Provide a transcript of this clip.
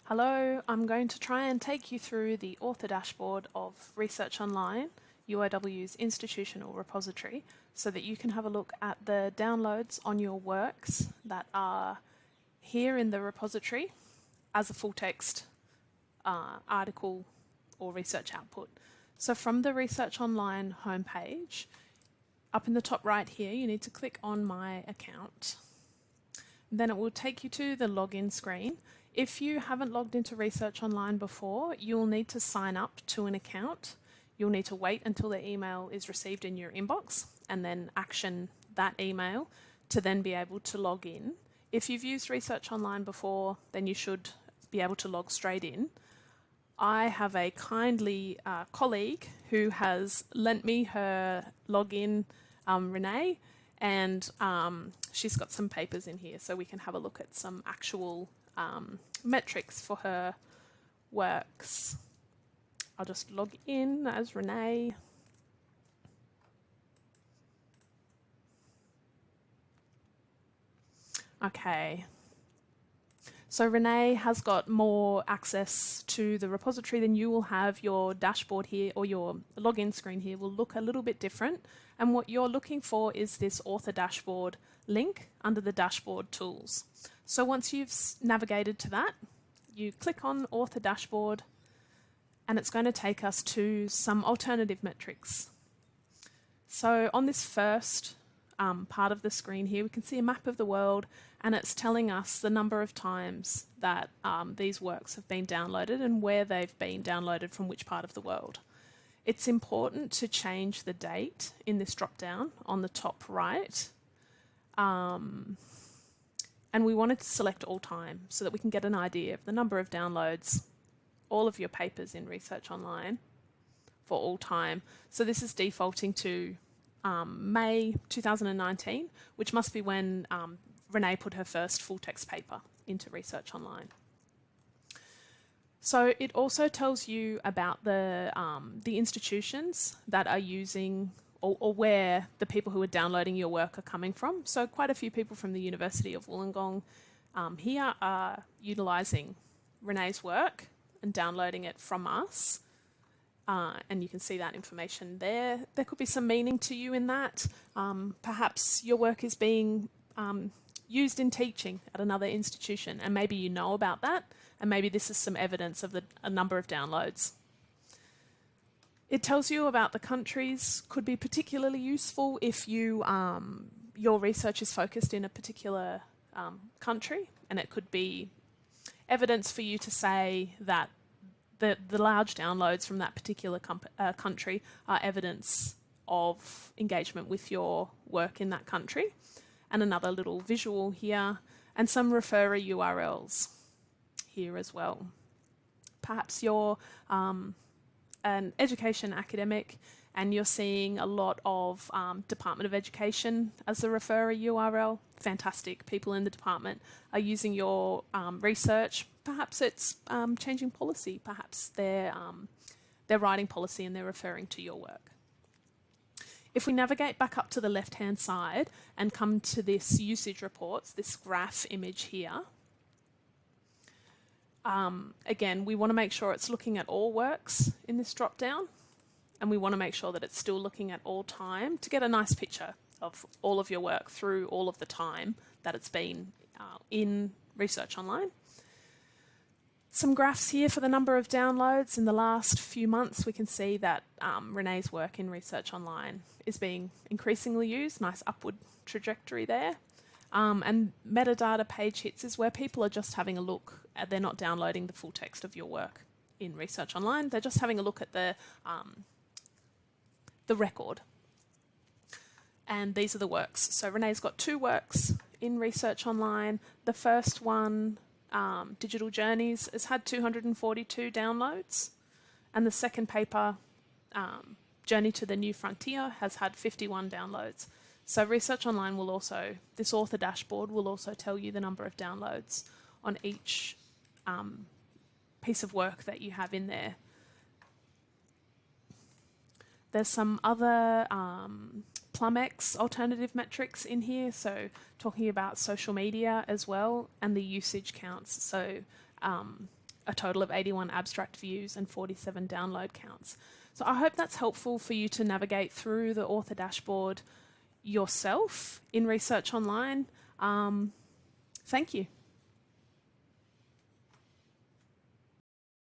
Hello, I'm going to try and take you through the author dashboard of Research Online, UOW's institutional repository, so that you can have a look at the downloads on your works that are here in the repository as a full text article or research output. So from the Research Online homepage, up in the top right here, you need to click on My Account. Then it will take you to the login screen. If you haven't logged into Research Online before, you'll need to sign up to an account. You'll need to wait until the email is received in your inbox and then action that email to then be able to log in. If you've used Research Online before, then you should be able to log straight in. I have a kindly colleague who has lent me her login, Renee, and she's got some papers in here so we can have a look at some actual metrics for her works. I'll just log in as Renee. Okay. So Renee has got more access to the repository than you will have. Your dashboard here or your login screen here will look a little bit different. And what you're looking for is this author dashboard link under the dashboard tools. So once you've navigated to that, you click on author dashboard and it's going to take us to some alternative metrics. So on this first part of the screen here, we can see a map of the world and it's telling us the number of times that these works have been downloaded and where they've been downloaded from which part of the world. It's important to change the date in this drop down on the top right. And we wanted to select all time so that we can get an idea of the number of downloads, all of your papers in Research Online for all time. So this is defaulting to May 2019, which must be when Renee put her first full text paper into Research Online. So it also tells you about the institutions that are using or where the people who are downloading your work are coming from. So quite a few people from the University of Wollongong here are utilising Renee's work and downloading it from us. And you can see that information there. There could be some meaning to you in that. Perhaps your work is being used in teaching at another institution and maybe you know about that and maybe this is some evidence of a number of downloads. It tells you about the countries, could be particularly useful if you your research is focused in a particular country, and it could be evidence for you to say that the large downloads from that particular country are evidence of engagement with your work in that country. And another little visual here, and some referrer URLs here as well. Perhaps you're an education academic and you're seeing a lot of Department of Education as the referrer URL. Fantastic. People in the department are using your research. Perhaps it's changing policy. Perhaps they're writing policy and they're referring to your work. If we navigate back up to the left-hand side and come to this usage reports, this graph image here, again, we want to make sure it's looking at all works in this drop-down, and we want to make sure that it's still looking at all time to get a nice picture of all of your work through all of the time that it's been in Research Online. Some graphs here for the number of downloads. In the last few months, we can see that Renee's work in Research Online is being increasingly used. Nice upward trajectory there. And metadata page hits is where people are just having a look. They're not downloading the full text of your work in Research Online. They're just having a look at the record. And these are the works. So Renee's got 2 works in Research Online. The first one, Digital Journeys, has had 242 downloads. And the second paper, Journey to the New Frontier, has had 51 downloads. So Research Online will also, this author dashboard will also tell you the number of downloads on each piece of work that you have in there. There's some other Plumex alternative metrics in here, so talking about social media as well and the usage counts. So a total of 81 abstract views and 47 download counts. So I hope that's helpful for you to navigate through the author dashboard yourself in Research Online. Thank you.